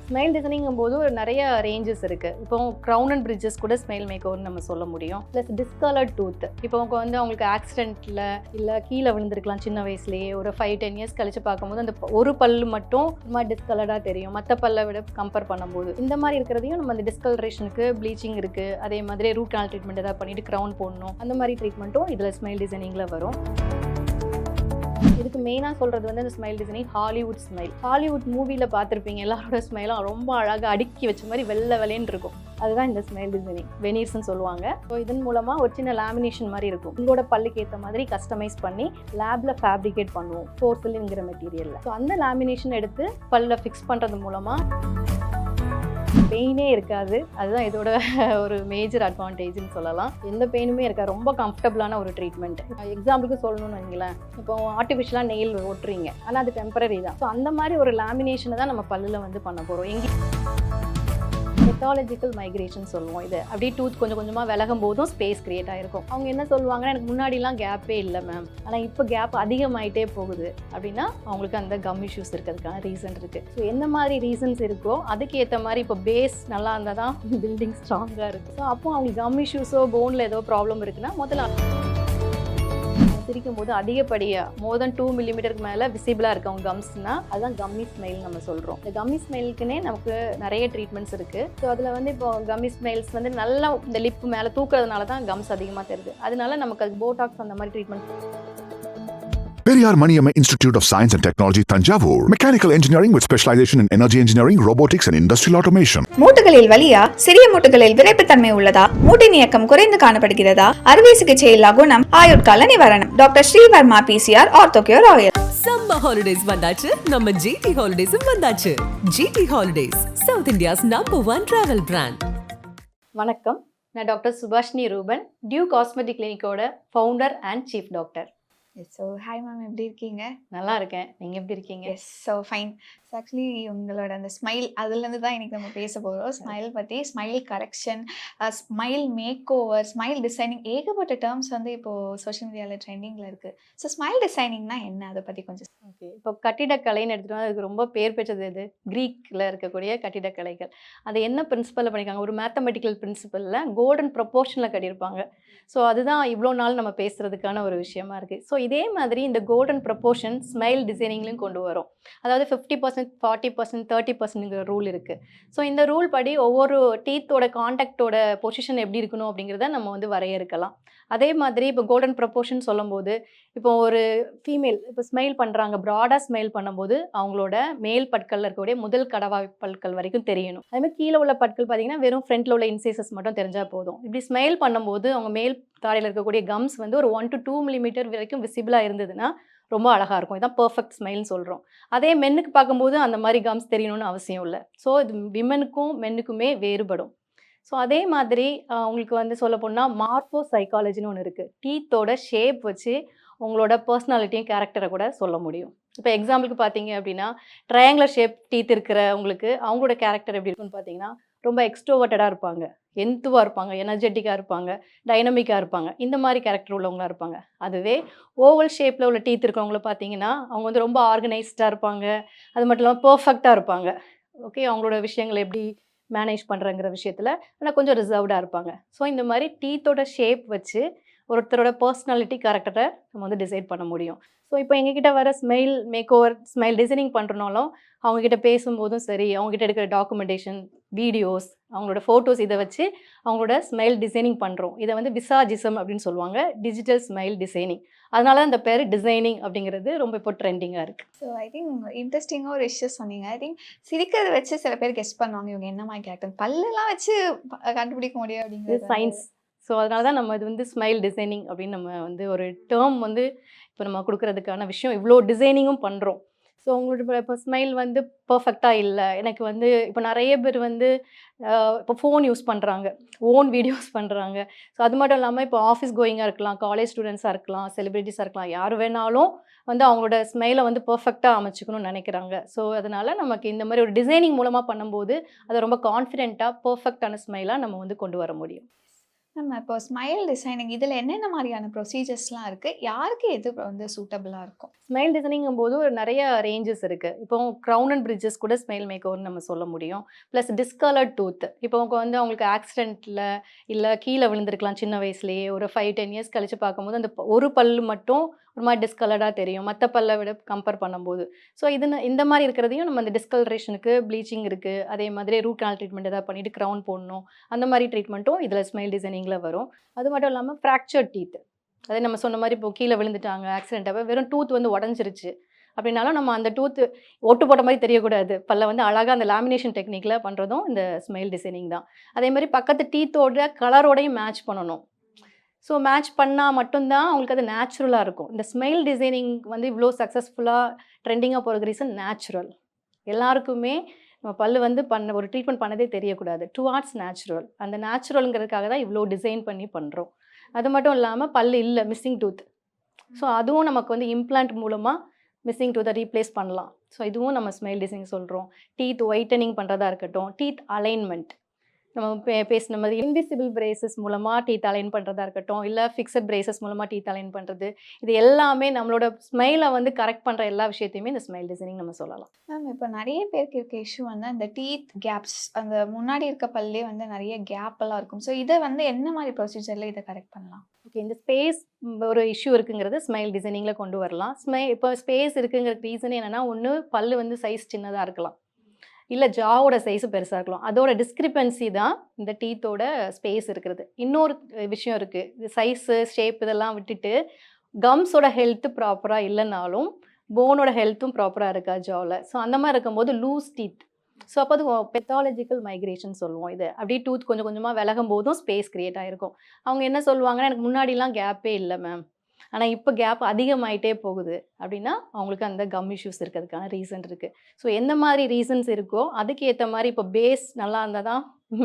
Smile டிசைனிங்கும் போது நிறைய ranges இருக்குது. இப்போ க்ரௌன் அண்ட் பிரிட்ஜஸ் கூட ஸ்மைல் மேக்கோர்னு நம்ம சொல்ல முடியும். ப்ளஸ் டிஸ்கலர்ட் டூத், இப்போ அவங்களுக்கு ஆக்சிடென்ட்டில் இல்லை கீழே விழுந்திருக்கலாம் சின்ன வயசுலேயே, ஒரு 5-10 இயர்ஸ் கழிச்சு பார்க்கும்போது அந்த ஒரு பல்லு மட்டும் சும்மா டிஸ்கலர்டாக தெரியும் மற்ற பல்லை விட கம்பேர் பண்ணும்போது. இந்த மாதிரி இருக்கிறதையும் நம்ம அந்த டிஸ்கலரேஷனுக்கு ப்ளீச்சிங் இருக்குது, அதே மாதிரி ரூட் கனால் ட்ரீட்மெண்ட் ஏதாவது பண்ணிவிட்டு க்ரௌன் போடணும், அந்த மாதிரி ட்ரீட்மெண்ட்டும் இதில் ஸ்மைல் டிசைனிங்கில் வரும். இதுக்கு மெயினாக சொல்கிறது அந்த smile designing Hollywood smile. Hollywood மூவியில் பார்த்துருப்பீங்க, எல்லாரோட ஸ்மைலும் ரொம்ப அழகாக அடுக்கி வச்ச மாதிரி வெள்ளைன்னு இருக்கும். அதுதான் இந்த ஸ்மைல் டிசைனிங், வெனீர்ஸ்ன்னு சொல்லுவாங்க. ஸோ இதன் மூலமாக ஒரு சின்ன லேமினேஷன் மாதிரி இருக்கும். உங்களோட பல்லுக்கு ஏற்ற மாதிரி கஸ்டமைஸ் பண்ணி லேபில் ஃபேப்ரிகேட் பண்ணுவோம் போர்சிலின்ங்கிற மெட்டீரியலில். ஸோ அந்த லேமினேஷன் எடுத்து பல்லில் ஃபிக்ஸ் பண்ணுறது மூலமாக பெயினே இருக்காது. அதுதான் இதோட ஒரு மேஜர் அட்வான்டேஜ்னு சொல்லலாம். எந்த பெயினுமே இருக்காது, ரொம்ப கம்ஃபர்டபுளான ஒரு ட்ரீட்மெண்ட். எக்ஸாம்பிளுக்கு சொல்லணும்னு வைங்களேன், இப்போ ஆர்டிஃபிஷியலாக நெயில் ஒட்டுறீங்க, ஆனால் அது டெம்பரரி தான். ஸோ அந்த மாதிரி ஒரு லேமினேஷனை தான் நம்ம பல்லில் பண்ண போகிறோம். பெத்தாலஜிக்கல் மைக்ரேஷன் சொல்லுவோம். இது அப்படியே டூத் கொஞ்சம் கொஞ்சமாக விலகும் போதும் ஸ்பேஸ் கிரியேட் ஆகிருக்கும். அவங்க என்ன சொல்லுவாங்கன்னா, எனக்கு முன்னாடிலாம் கேப்பே இல்லை மேம், ஆனால் இப்போ கேப் அதிகமாகிட்டே போகுது அப்படின்னா அவங்களுக்கு அந்த கம் இஷ்யூஸ் இருக்கிறதுக்கான ரீசன் இருக்குது. ஸோ எந்த மாதிரி ரீசன்ஸ் இருக்கோ அதுக்கு ஏற்ற மாதிரி இப்போ பேஸ் நல்லா இருந்தால் தான் பில்டிங் ஸ்ட்ராங்காக இருக்குது. ஸோ அப்போ அவங்களுக்கு கம் இஷ்யூஸோ போனில் ஏதோ ப்ராப்ளம் இருக்குன்னா முதல்ல சிரிக்கும் போது அதிகப்படியாக மோர் தென் 2 மில்லிமீட்டருக்கு மேலே விசிபிளாக இருக்கு அவங்க கம்ஸ்னா, அதுதான் கம்மி ஸ்மைல் நம்ம சொல்கிறோம். இந்த கம்மி ஸ்மைலுக்குன்னே நமக்கு நிறைய ட்ரீட்மெண்ட்ஸ் இருக்குது. ஸோ அதில் இப்போ கம்மி ஸ்மைல்ஸ் நல்லா இந்த லிப்பு மேலே தூக்குறதுனால தான் கம்ஸ் அதிகமாக தெரியுது. அதனால நமக்கு அது போட்டாக்ஸ் அந்த மாதிரி treatment. Periyar Maniyamma Institute of Science and Technology, Tanjavur. Mechanical engineering with specialization in energy engineering, robotics and industrial automation. மூட்டுகளில் வலியா, சிறிய மூட்டுகளில் விரைப்புத்தன்மை உள்ளதா, மூட்டின் இயக்கம் குறைந்து காணப்படுகிறதா, அறுவை சிகிச்சை இல்லா குணம், ஆயுட்கால நிவாரணம். Doctor Srivarma PCR Orthocure oil. Summer holidays வந்தாச்சு, நம்ம GT ஹாலிடேஸும் வந்தாச்சு. GT holidays, South India's #1 travel brand. வணக்கம், நான் doctor Subhashini Ruban, Dew cosmetic கிளினிக்கோட founder and chief doctor. So hi ma'am, எப்படி இருக்கீங்க? நல்லா இருக்கேன், நீங்கள் எப்படி இருக்கீங்க? Yes, so fine. So actually உங்களோட அந்த ஸ்மைல் அதுலேருந்து தான் இன்றைக்கி நம்ம பேச போகிறோம். ஸ்மைல் பற்றி, smile correction, smile make over, smile designing, ஏகப்பட்ட டேர்ம்ஸ் இப்போது சோஷியல் மீடியாவில் ட்ரெண்டிங்கில் இருக்குது. ஸோ ஸ்மைல் டிசைனிங்னா என்ன, அதை பற்றி கொஞ்சம். ஓகே, இப்போ கட்டிடக்கலைன்னு எடுத்துகிட்டோம், அதுக்கு ரொம்ப பேர் பெற்றது இது க்ரீக்கில் இருக்கக்கூடிய கட்டிடக்கலைகள். அது என்ன பிரின்சிபலில் பண்ணியிருக்காங்க, ஒரு மேத்தமெட்டிக்கல் பிரின்சிபலில் கோல்டன் ப்ரொப்போர்ஷனில் கட்டியிருப்பாங்க. ஸோ அதுதான் இவ்வளோ நாள் நம்ம பேசுகிறதுக்கான ஒரு விஷயமா இருக்குது. ஸோ இதே மாதிரி இந்த கோல்டன் ப்ரொப்போர்ஷன் ஸ்மைல் டிசைனிங்லையும் கொண்டு வரும். அதாவது 50%, 40%, 30% ரூல் இருக்குது. ஸோ இந்த ரூல் படி ஒவ்வொரு டீத்தோட காண்டாக்டோட பொசிஷன் எப்படி இருக்கணும் அப்படிங்கிறத நம்ம வரையறுக்கலாம். அதே மாதிரி இப்போ கோல்டன் ப்ரொப்போர்ஷன் சொல்லும்போது, இப்போ ஒரு ஃபீமேல் இப்போ ஸ்மைல் பண்ணுறாங்க, ப்ராடாக ஸ்மைல் பண்ணும்போது அவங்களோட மேல் பற்களில் இருக்கக்கூடிய முதல் கடவாய் பற்கள் வரைக்கும் தெரியணும். அதேமாதிரி கீழே உள்ள பற்கள் பார்த்தீங்கன்னா வெறும் ஃப்ரண்ட்டில் உள்ள இன்சைசஸ் மட்டும் தெரிஞ்சால் போதும். இப்படி ஸ்மைல் பண்ணும்போது அவங்க மேல் தாடையில் இருக்கக்கூடிய கம்ஸ் ஒரு 1 to 2 மில்லிமீட்டர் வரைக்கும் விசிபிளாக இருந்ததுன்னா ரொம்ப அழகாக இருக்கும். இதான் பர்ஃபெக்ட் ஸ்மைல்னு சொல்கிறோம். அதே மென்னுக்கு பார்க்கும்போது அந்த மாதிரி கம்ஸ் தெரியணும்னு அவசியம் இல்லை. ஸோ இது விமனுக்கும் மென்னுக்குமே வேறுபடும். ஸோ அதே மாதிரி உங்களுக்கு சொல்ல போனால் மார்ஃபோ சைக்காலஜின்னு ஒன்று இருக்குது. டீத்தோட ஷேப் வச்சு உங்களோட பர்சனாலிட்டியும் கேரக்டரை கூட சொல்ல முடியும். இப்போ எக்ஸாம்பிளுக்கு பார்த்தீங்க அப்படின்னா, ட்ரையாங்குலர் ஷேப் டீத் இருக்கிறவங்களுக்கு அவங்களோட கேரக்டர் எப்படி இருக்குன்னு பார்த்தீங்கன்னா, ரொம்ப எக்ஸ்ட்ரோவர்ட்டடாக இருப்பாங்க, எந்துவாக இருப்பாங்க, எனர்ஜெட்டிக்காக இருப்பாங்க, டைனமிக்காக இருப்பாங்க, இந்த மாதிரி கேரக்டர் உள்ளவங்களாக இருப்பாங்க. அதுவே ஓவல் ஷேப்பில் உள்ள டீத் இருக்கிறவங்கள பார்த்தீங்கன்னா, அவங்க ரொம்ப ஆர்கனைஸ்டாக இருப்பாங்க, அது மட்டும் இல்லாமல் பர்ஃபெக்டாக இருப்பாங்க. ஓகே, அவங்களோட விஷயங்களை எப்படி மேனேஜ் பண்ணுறங்கிற விஷயத்தில் ஆனால் கொஞ்சம் ரிசர்வ்டாக இருப்பாங்க. ஸோ இந்த மாதிரி டீத்தோட ஷேப் வச்சு ஒருத்தரோட பர்சனாலிட்டி கேரக்டரை நம்ம டிசைட் பண்ண முடியும். ஸோ இப்போ எங்ககிட்ட வர smile make over, smile designing பண்ணுறனாலும் அவங்கக்கிட்ட பேசும்போதும் சரி, அவங்ககிட்ட எடுக்கிற டாக்குமெண்டேஷன், வீடியோஸ், அவங்களோட ஃபோட்டோஸ், இதை வச்சு அவங்களோட ஸ்மைல் டிசைனிங் பண்ணுறோம். இதை விசாஜிசம் அப்படின்னு சொல்லுவாங்க, டிஜிட்டல் ஸ்மைல் டிசைனிங். அதனால தான் இந்த பேர் டிசைனிங் அப்படிங்கிறது ரொம்ப இப்போ ட்ரெண்டிங்காக இருக்குது. ஸோ ஐ திங்க் இன்ட்ரெஸ்டிங்காக ஒரு விஷயம் சொன்னீங்க. ஐ திங்க் சிரிக்கிறத வச்சு சில பேர் கெஸ் பண்ணுவாங்க, இவங்க என்ன மாதிரி கேரக்டர், பல்லெல்லாம் வச்சு கண்டுபிடிக்க முடியும் அப்படிங்கிறது சயின்ஸ். ஸோ அதனால தான் நம்ம இது ஸ்மைல் டிசைனிங் அப்படின்னு நம்ம ஒரு டேர்ம் இப்போ நம்ம கொடுக்கறதுக்கான விஷயம். இவ்வளோ டிசைனிங்கும் பண்ணுறோம். ஸோ உங்களோட இப்போ ஸ்மைல் பர்ஃபெக்டாக இல்லை, எனக்கு இப்போ நிறைய பேர் இப்போ ஃபோன் யூஸ் பண்ணுறாங்க, ஓன் வீடியோஸ் பண்ணுறாங்க. ஸோ அது மட்டும் இல்லாமல் இப்போ ஆஃபீஸ் கோயிங்காக இருக்கலாம், காலேஜ் ஸ்டூடெண்ட்ஸாக இருக்கலாம், செலிப்ரிட்டிஸாக இருக்கலாம், யார் வேணாலும் அவங்களோட ஸ்மைலை பர்ஃபெக்டாக அமைச்சிக்கணும்னு நினைக்கிறாங்க. ஸோ அதனால் நமக்கு இந்த மாதிரி ஒரு டிசைனிங் மூலமாக பண்ணும்போது அதை ரொம்ப கான்ஃபிடென்ட்டாக பர்ஃபெக்டான ஸ்மைலாக நம்ம கொண்டு வர முடியும். நம்ம இப்போ ஸ்மைல் டிசைனிங் இதில் என்னென்ன மாதிரியான ப்ரொசீஜர்ஸ்லாம் இருக்குது, யாருக்கு எது வந்து சூட்டபிளாக இருக்கும்? ஸ்மைல் டிசைனிங்கும் போது ஒரு நிறைய ரேஞ்சஸ் இருக்குது. இப்போ க்ரௌன் அண்ட் பிரிட்ஜஸ் கூட ஸ்மைல் மேக்கோவர்னு நம்ம சொல்ல முடியும். Plus discoloured tooth. இப்போ அவங்க வந்து அவங்களுக்கு ஆக்சிடென்ட்டில் இல்லை கீழே விழுந்திருக்கலாம் சின்ன வயசுலேயே. ஒரு 5-10 இயர்ஸ் கழிச்சு பார்க்கும்போது அந்த ஒரு பல்லு மட்டும் ஒரு மாதிரி டிஸ்கலர்டாக தெரியும் மற்ற பல்லை விட கம்பேர் பண்ணும்போது. ஸோ இந்த மாதிரி இருக்கிறதையும் நம்ம அந்த டிஸ்கலரேஷனுக்கு ப்ளீச்சிங் இருக்குது. அதே மாதிரி ரூட் கனால் ட்ரீட்மெண்ட் எதாவது பண்ணிவிட்டு க்ரௌன் போடணும். அந்த மாதிரி ட்ரீட்மெண்ட்டும் இதில் ஸ்மைல் டிசைனிங்கில் வரும். அது மட்டும் இல்லாமல் ஃப்ராக்சர் டீத். அதே நம்ம சொன்ன மாதிரி இப்போ கீழே விழுந்துட்டாங்க ஆக்சிடென்ட்டாக வெறும் டூத் வந்து உடஞ்சிருச்சு அப்படின்னாலும் நம்ம அந்த டூத்து ஒட்டு போட்ட மாதிரி தெரியக்கூடாது. பல்ல வந்து அழகாக அந்த லேமினேஷன் டெக்னிக்கில் பண்ணுறதும் இந்த ஸ்மைல் டிசைனிங் தான். அதே மாதிரி பக்கத்து டீத்தோட கலரோடையும் மேட்ச் பண்ணணும். ஸோ மேட்ச் பண்ணால் மட்டும்தான் அவங்களுக்கு அது நேச்சுரலாக இருக்கும். இந்த ஸ்மைல் டிசைனிங் வந்து இவ்வளோ சக்ஸஸ்ஃபுல்லாக ட்ரெண்டிங்காக போகிறதுக்கு ரீசன் நேச்சுரல். எல்லாருக்குமே நம்ம பல்லு வந்து ஒரு ட்ரீட்மெண்ட் பண்ணதே தெரியக்கூடாது. Towards natural. அந்த நேச்சுரலுங்கிறதுக்காக தான் இவ்வளோ டிசைன் பண்ணி பண்ணுறோம். அது மட்டும் இல்லாமல் பல்லு இல்லை மிஸ்ஸிங் டூத். ஸோ அதுவும் நமக்கு வந்து இம்ப்ளான்ட் மூலமாக மிஸ்ஸிங் டூத்தை ரீப்ளேஸ் பண்ணலாம். ஸோ இதுவும் நம்ம ஸ்மைல் டிசைன் சொல்கிறோம். டீத் ஒயிட்டனிங் பண்ணுறதா இருக்கட்டும், டீத் அலைன்மெண்ட் நம்ம பேசின மாதிரி இன்விசிபிள் பிரேசஸ் மூலமாக டீத் அலைன் பண்ணுறதா இருக்கட்டும், இல்லை ஃபிக்ஸட் பிரேசஸ் மூலமாக டீத் அலைன் பண்ணுறது, இது எல்லாமே நம்மளோட ஸ்மைலை வந்து கரெக்ட் பண்ணுற எல்லா விஷயத்தையுமே இந்த ஸ்மைல் டிசைனிங் நம்ம சொல்லலாம். மேம் இப்போ நிறைய பேருக்கு இருக்க இஷ்யூ வந்து அந்த டீத் கேப்ஸ், அந்த முன்னாடி இருக்க பல்லே வந்து நிறைய கேப் எல்லாம் இருக்கும். ஸோ இதை வந்து என்ன மாதிரி ப்ரொசீஜரில் இதை கரெக்ட் பண்ணலாம்? ஓகே, இந்த ஸ்பேஸ் ஒரு இஷ்யூ இருக்குங்கிறது ஸ்மைல் டிசைனிங்கில் கொண்டு வரலாம். இப்போ ஸ்பேஸ் இருக்குங்கிற ரீசன் என்னென்னா, ஒன்று பல்லு வந்து சைஸ் சின்னதாக இருக்கலாம், இல்லை ஜாவோட சைஸு பெருசாக இருக்கலாம். அதோட டிஸ்கிரிப்பன்சி தான் இந்த டீத்தோட ஸ்பேஸ் இருக்கிறது. இன்னொரு விஷயம் இருக்குது, இது சைஸு ஷேப் இதெல்லாம் விட்டுட்டு கம்ஸோட ஹெல்த்து ப்ராப்பராக இல்லைனாலும் போனோட ஹெல்த்தும் ப்ராப்பராக இருக்கா ஜாவில். ஸோ அந்த மாதிரி இருக்கும்போது லூஸ் டீத். ஸோ அப்போ அது பெத்தாலஜிக்கல் மைக்ரேஷன் சொல்லுவோம். இது அப்படியே டூத் கொஞ்சம் கொஞ்சமாக விலகும் போதும் ஸ்பேஸ் க்ரியேட் ஆகிருக்கும். அவங்க என்ன சொல்லுவாங்கன்னா, எனக்கு முன்னாடிலாம் கேப்பே இல்லை மேம், ஆனால் இப்போ கேப் அதிகமாயிட்டே போகுது அப்படின்னா அவங்களுக்கு அந்த கம் இஷ்யூஸ் இருக்கிறதுக்கான ரீசன் இருக்குது. ஸோ எந்த மாதிரி ரீசன்ஸ் இருக்கோ அதுக்கு ஏற்ற மாதிரி இப்போ பேஸ் நல்லா இருந்தால் தான்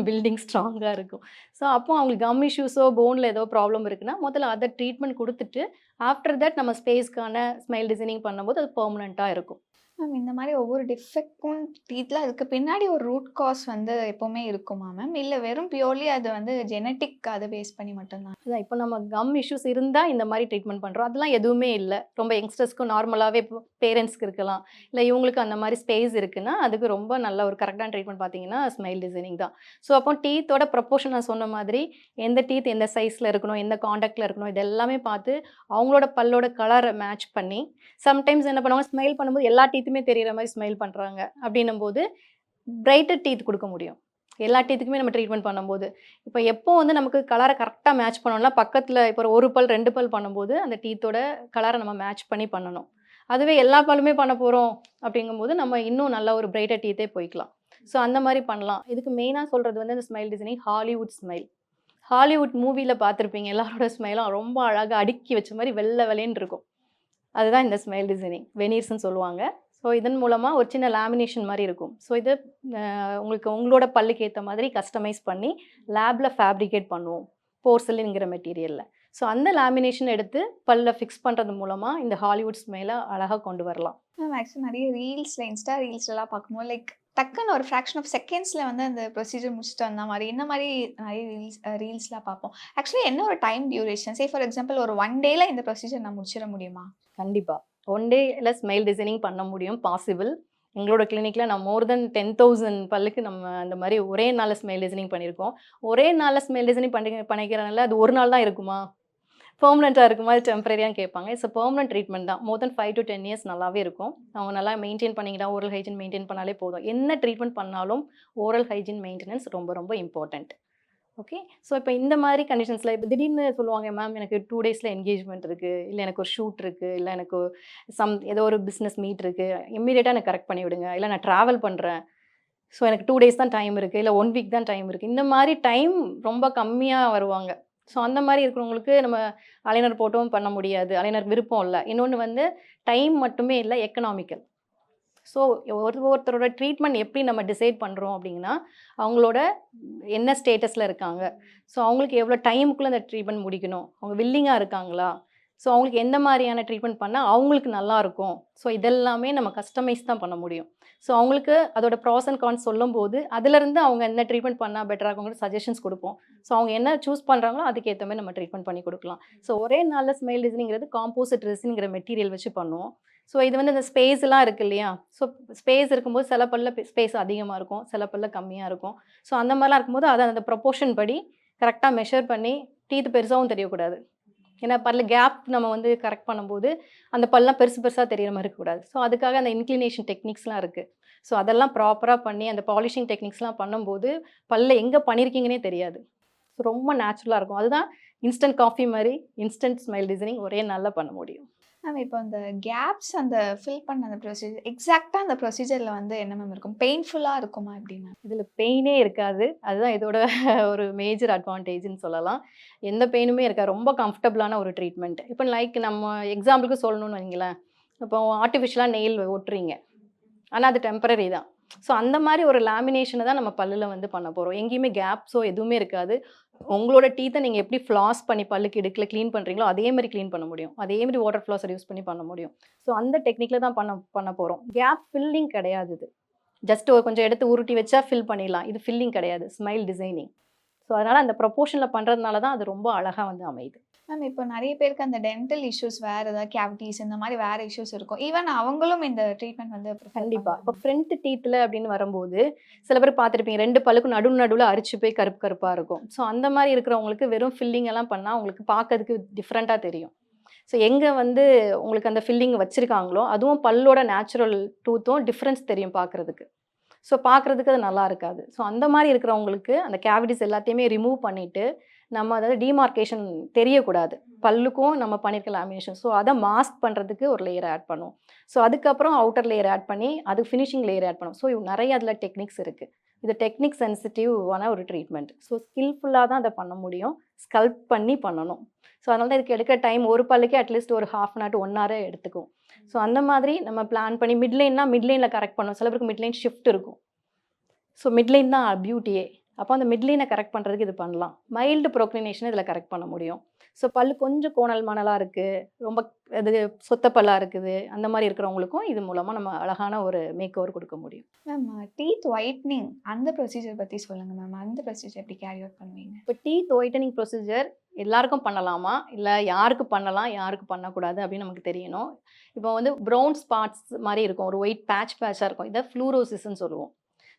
பில்டிங் ஸ்ட்ராங்காக இருக்கும். ஸோ அப்போ அவங்களுக்கு கம் இஷ்யூஸோ போனில் ஏதோ ப்ராப்ளம் இருக்குன்னா முதல்ல அதை ட்ரீட்மெண்ட் கொடுத்துட்டு ஆஃப்டர் தட் நம்ம ஸ்பேஸ்க்கான ஸ்மைல் டிசைனிங் பண்ணும்போது அது பெர்மனெண்ட்டாக இருக்கும். மேம் இந்த மாதிரி ஒவ்வொரு டிஃபெக்டும் டீத்தில் அதுக்கு பின்னாடி ஒரு ரூட் காஸ் வந்து எப்போவுமே இருக்குமா மேம், இல்லை வெறும் பியூர்லி அது வந்து ஜெனட்டிக் அதை பேஸ் பண்ணி மட்டும்தான்? அதான் இப்போ நம்ம கம் இஷ்யூஸ் இருந்தால் இந்த மாதிரி ட்ரீட்மெண்ட் பண்ணுறோம். அதெல்லாம் எதுவுமே இல்லை. ரொம்ப யங்ஸ்டர்ஸ்க்கும் நார்மலாகவே இப்போ பேரண்ட்ஸ்க்கு இருக்கலாம், இல்லை இவங்களுக்கு அந்த மாதிரி ஸ்பேஸ் இருக்குன்னா அதுக்கு ரொம்ப நல்ல ஒரு கரெக்டான ட்ரீட்மெண்ட் பார்த்தீங்கன்னா ஸ்மைல் டிசைனிங் தான். ஸோ அப்போ டீத்தோட ப்ரொப்போர்ஷன் நான் சொன்ன மாதிரி எந்த டீத் எந்த சைஸில் இருக்கணும், எந்த காண்டாக்டில் இருக்கணும், இது எல்லாமே பார்த்து அவங்களோட பல்லோட கலரை மேட்ச் பண்ணி, சம்டைம்ஸ் என்ன பண்ணுவாங்க, ஸ்மைல் பண்ணும்போது எல்லா டீத்துமே தெரிகிற மாதிரி ஸ்மைல் பண்ணுறாங்க அப்படின்னும் போது பிரைட்டர் டீத் கொடுக்க முடியும். எல்லா டீத்துக்குமே நம்ம ட்ரீட்மெண்ட் பண்ணும்போது இப்போ எப்போ வந்து நமக்கு கலரை கரெக்டாக மேட்ச் பண்ணணும்னா பக்கத்தில் இப்போ ஒரு பல் 2 பல் பண்ணும்போது அந்த டீத்தோட கலரை நம்ம மேட்ச் பண்ணி பண்ணணும். அதுவே எல்லா பல்லுமே பண்ண போகிறோம் அப்படிங்கும்போது நம்ம இன்னும் நல்ல ஒரு பிரைட்டர் டீத்தே போய்க்கலாம். ஸோ அந்த மாதிரி பண்ணலாம். இதுக்கு மெயினாக சொல்கிறது வந்து இந்த smile designing Hollywood smile. Hollywood மூவியில் பார்த்துருப்பீங்க, எல்லாரோட ஸ்மைலும் ரொம்ப அழகாக அடுக்கி வச்ச மாதிரி வெள்ளை வெள்ளைன்னு இருக்கும். அதுதான் இந்த ஸ்மைல் டிசைனிங், வெனீர்ஸ்ன்னு சொல்லுவாங்க. ஸோ இதன் மூலமாக ஒரு சின்ன லேமினேஷன் மாதிரி இருக்கும். ஸோ இது உங்களுக்கு உங்களோட பல்லுக்கு ஏற்ற மாதிரி கஸ்டமைஸ் பண்ணி லேபில் ஃபேப்ரிகேட் பண்ணுவோம் போர்சலின்ங்கிற மெட்டீரியலில். ஸோ அந்த லேமினேஷன் எடுத்து பல்ல ஃபிக்ஸ் பண்ணுறது மூலமாக இந்த ஹாலிவுட் ஸ்மைலை அழகாக கொண்டு வரலாம். மேம் ஆக்சுவலி நிறைய ரீல்ஸில் இன்ஸ்டா ரீல்ஸ்லாம் பார்க்கும்போது லைக் டக்குன்னு ஒரு ஃப்ராக்ஷன் ஆஃப் செகண்ட்ஸில் வந்து அந்த ப்ரொசீஜர் முடிச்சுட்டு வந்த மாதிரி இந்த மாதிரி நிறைய ரீல்ஸ்லாம் பார்ப்போம். ஆக்சுவலி என்ன ஒரு time duration, say for example ஒரு 1 டேயில் இந்த ப்ரொசீஜர் நான் முடிச்சிட முடியுமா? கண்டிப்பாக 1 டேயில் ஸ்மைல் டிசைனிங் பண்ண முடியும், பாசிபிள். எங்களோட கிளினிக்கில் நான் மோர் தென் 10,000 பல்லுக்கு நம்ம அந்த மாதிரி ஒரே நாளில் ஸ்மைல் டிசைனிங் பண்ணியிருக்கோம். ஒரே நாளில் ஸ்மைல் டிசைனிங் பண்ணிக்கிறனால அது ஒரு நாள் தான் இருக்குமா, பெர்மனெண்ட்டாக இருக்குமா, டெம்பரரியாக கேட்பாங்க. இட்ஸ் பெர்மனெண்ட் ட்ரீட்மெண்ட் தான். மோர் தென் 5 to 10 இயர்ஸ் நல்லாவே இருக்கும். அவங்க நல்லா மெயின்டைன் பண்ணிக்கிட்டா ஓரல் ஹைஜின் மெயின்டைன் பண்ணாலே போதும். என்ன ட்ரீட்மெண்ட் பண்ணாலும் ஓரல் ஹைஜின் மெயின்டெனன்ஸ் ரொம்ப ரொம்ப இம்பார்ட்டண்ட். ஓகே, ஸோ இப்போ இந்த மாதிரி கண்டிஷன்ஸில் இப்போ திடீர்னு சொல்லுவாங்க, மேம் எனக்கு 2 டேஸில் என்கேஜ்மெண்ட் இருக்குது, இல்லை எனக்கு ஒரு ஷூட் இருக்குது, இல்லை எனக்கு ஏதோ ஒரு பிஸ்னஸ் மீட் இருக்குது, இம்மீடியட்டாக எனக்கு கரெக்ட் பண்ணி விடுங்க, இல்லை நான் ட்ராவல் பண்ணுறேன், ஸோ எனக்கு 2 டேஸ் தான் டைம் இருக்குது, இல்லை 1 வீக் தான் டைம் இருக்குது. இந்த மாதிரி டைம் ரொம்ப கம்மியாக வருவாங்க. ஸோ அந்த மாதிரி இருக்கிறவங்களுக்கு நம்ம அலைனர் போட்டும் பண்ண முடியாது, அலைனர் விருப்பம் இல்லை. இன்னொன்று வந்து டைம் மட்டுமே இல்லை, எக்கனாமிக்கல். ஸோ ஒருத்தரோட ட்ரீட்மெண்ட் எப்படி நம்ம டிசைட் பண்ணுறோம் அப்படின்னா அவங்களோட என்ன ஸ்டேட்டஸில் இருக்காங்க, ஸோ அவங்களுக்கு எவ்வளோ டைமுக்குள்ளே அந்த ட்ரீட்மெண்ட் முடிக்கணும், அவங்க வில்லிங்காக இருக்காங்களா, ஸோ அவங்களுக்கு எந்த மாதிரியான ட்ரீட்மெண்ட் பண்ணால் அவங்களுக்கு நல்லாயிருக்கும். ஸோ இதெல்லாமே நம்ம கஸ்டமைஸ் தான் பண்ண முடியும். ஸோ அவங்களுக்கு அதோட ப்ராஸ் அண்ட் கான்ஸ் சொல்லும்போது, அதுலேருந்து அவங்க என்ன ட்ரீட்மெண்ட் பண்ணால் பெட்டரா இருக்கும்னு சஜஷன்ஸ் கொடுப்போம். ஸோ அவங்க என்ன சூஸ் பண்ணுறாங்களோ அதுக்கேற்ற மாதிரி நம்ம ட்ரீட்மெண்ட் பண்ணி கொடுக்கலாம். ஸோ ஒரே நாளில் ஸ்மைல் டிசைனிங்கிறது காம்போசிட் ரெசின்ங்கிற மெட்டீரியல் வச்சு பண்ணுவோம். ஸோ இது வந்து இந்த ஸ்பேஸ்லாம் இருக்குது இல்லையா? ஸோ ஸ்பேஸ் இருக்கும்போது சில பல்ல ஸ்பேஸ் அதிகமாக இருக்கும், சில பல்ல கம்மியாக இருக்கும். ஸோ அந்த மாதிரிலாம் இருக்கும்போது அதை அந்த ப்ரொப்போர்ஷன் படி கரெக்டாக மெஷர் பண்ணி டீத் பெருசாகவும் தெரியக்கூடாது. ஏன்னா பல்ல கேப் நம்ம வந்து கரெக்ட் பண்ணும்போது அந்த பல்லாம் பெருசு பெருசாக தெரியிற மாதிரி இருக்கக்கூடாது. ஸோ அதுக்காக அந்த இன்க்ளினேஷன் டெக்னிக்ஸ்லாம் இருக்குது. ஸோ அதெல்லாம் ப்ராப்பராக பண்ணி அந்த பாலிஷிங் டெக்னிக்ஸ்லாம் பண்ணும்போது பல்ல எங்கே பண்ணியிருக்கீங்கன்னே தெரியாது. ஸோ ரொம்ப நேச்சுரலாக இருக்கும். அதுதான் இன்ஸ்டன்ட் காஃபி மாதிரி இன்ஸ்டன்ட் ஸ்மைல் டிசைனிங் ஒரே நாளில் பண்ண முடியும். மேம் இப்போ அந்த கேப்ஸ் அந்த ஃபில் பண்ண அந்த ப்ரொசீஜர் எக்ஸாக்டாக அந்த ப்ரொசீஜரில் வந்து என்ன மேம் இருக்கும்? பெயின்ஃபுல்லாக இருக்குமா எப்படி மேம்? இதில் பெயினே இருக்காது. அதுதான் இதோட ஒரு மேஜர் அட்வான்டேஜ்ன்னு சொல்லலாம். எந்த பெயினுமே இருக்காது. ரொம்ப கம்ஃபர்டபுளான ஒரு ட்ரீட்மெண்ட். இப்போ லைக் நம்ம எக்ஸாம்பிளுக்கு சொல்லணும்னு வைங்களேன், இப்போ ஆர்டிஃபிஷியலாக நெயில் ஒட்டுறீங்க. ஆனால் அது டெம்பரரி தான். ஸோ அந்த மாதிரி ஒரு லேமினேஷனை தான் நம்ம பல்லில் வந்து பண்ண போகிறோம். எங்கேயுமே கேப்ஸோ எதுவுமே இருக்காது. உங்களோட டீத்தை நீங்கள் எப்படி ஃப்ளாஸ் பண்ணி பல்லுக்கு இடுக்கில் க்ளீன் பண்ணுறீங்களோ அதே மாதிரி க்ளீன் பண்ண முடியும். அதே மாதிரி வாட்டர் ஃப்ளாஸர் யூஸ் பண்ணி பண்ண முடியும். ஸோ அந்த டெக்னிக்கில் தான் பண்ண போகிறோம். கேப் ஃபில்லிங் கிடையாது இது. ஜஸ்ட் ஒரு கொஞ்சம் எடுத்து உருட்டி வச்சா ஃபில் பண்ணிடலாம். இது ஃபில்லிங் கிடையாது, ஸ்மைல் டிசைனிங். ஸோ அதனால் அந்த ப்ரொப்போர்ஷனில் பண்ணுறதுனால தான் அது ரொம்ப அழகாக வந்து அமையுது. மேம் இப்போ நிறைய பேருக்கு அந்த டென்டல் இஷ்யூஸ் வேறு ஏதாவது கேவிட்டிஸ் இந்த மாதிரி வேறு இஷ்யூஸ் இருக்கும். ஈவன் அவங்களும் இந்த ட்ரீட்மெண்ட் வந்து கண்டிப்பாக. இப்போ ஃப்ரண்ட் டீத்தில் அப்படின்னு வரும்போது சில பேர் பார்த்துருப்பீங்க 2 பல்லுக்கும் நடுவில் அரிச்சு போய் கருப்பு கருப்பாக இருக்கும். ஸோ அந்த மாதிரி இருக்கிறவங்களுக்கு வெறும் ஃபில்லிங் எல்லாம் பண்ணால் உங்களுக்கு பார்க்கறதுக்கு டிஃப்ரெண்ட்டாக தெரியும். ஸோ எங்கே வந்து உங்களுக்கு அந்த ஃபில்லிங் வச்சுருக்காங்களோ அதுவும் பல்லோட நேச்சுரல் டூத்தும் டிஃப்ரென்ஸ் தெரியும் பார்க்குறதுக்கு. ஸோ பார்க்குறதுக்கு அது நல்லா இருக்காது. ஸோ அந்த மாதிரி இருக்கிறவங்களுக்கு அந்த கேவிட்டிஸ் எல்லாத்தையுமே ரிமூவ் பண்ணிவிட்டு நம்ம அதாவது டிமார்க்கேஷன் தெரியக்கூடாது. பல்லுக்கும் நம்ம பண்ணியிருக்க லேமினேஷன். ஸோ அதை மாஸ்க் பண்ணுறதுக்கு ஒரு லேயர் ஆட் பண்ணுவோம். ஸோ அதுக்கப்புறம் அவுட்டர் லேயர் ஆட் பண்ணி அது ஃபினிஷிங் லேயர் ஆட் பண்ணுவோம். ஸோ நிறைய அதில் டெக்னிக்ஸ் இருக்குது. இது டெக்னிக் சென்சிட்டிவான ஒரு ட்ரீட்மெண்ட். ஸோ ஸ்கில்ஃபுல்லாக தான் அதை பண்ண முடியும். ஸ்கல்ப் பண்ணி பண்ணணும். ஸோ அதனால தான் இதுக்கு எடுக்க டைம் ஒரு பல்லுக்கே அட்லீஸ்ட் ஒரு 1/2 அன் ஹவர் to 1 hour எடுத்துக்கும். ஸோ அந்த மாதிரி நம்ம பிளான் பண்ணி மிட்லைனில் கரெக்ட் பண்ணணும். சில பேருக்கு மிட்லைன் ஷிஃப்ட் இருக்கும். ஸோ மிட்லைன் தான் பியூட்டியே. அப்போ அந்த மிட்லைனை கரெக்ட் பண்ணுறதுக்கு இது பண்ணலாம். மைல்டு ப்ரோக்ளினேஷன் இதில் கரெக்ட் பண்ண முடியும். ஸோ பல்லு கொஞ்சம் கோணல் மணலாக இருக்குது, ரொம்ப அது சொத்த பல்லாக இருக்குது, அந்த மாதிரி இருக்கிறவங்களுக்கும் இது மூலமாக நம்ம அழகான ஒரு மேக் ஓவர் கொடுக்க முடியும். மேம் டீத் ஒயிட்னிங் அந்த ப்ரொசீஜர் பற்றி சொல்லுங்கள் மேம். அந்த ப்ரொசீஜர் எப்படி கேரி அவுட் பண்ணுவீங்க? இப்போ டீத் ஒயிட்டனிங் ப்ரொசீஜர் எல்லாருக்கும் பண்ணலாமா, இல்லை யாருக்கு பண்ணலாம் யாருக்கு பண்ணக்கூடாது அப்படின்னு நமக்கு தெரியணும். இப்போ வந்து ப்ரௌன் ஸ்பாட்ஸ் மாதிரி இருக்கும், ஒரு ஒயிட் பேட்சாக இருக்கும். இதை ஃப்ளூரோசிஸ்ன்னு சொல்லுவோம்.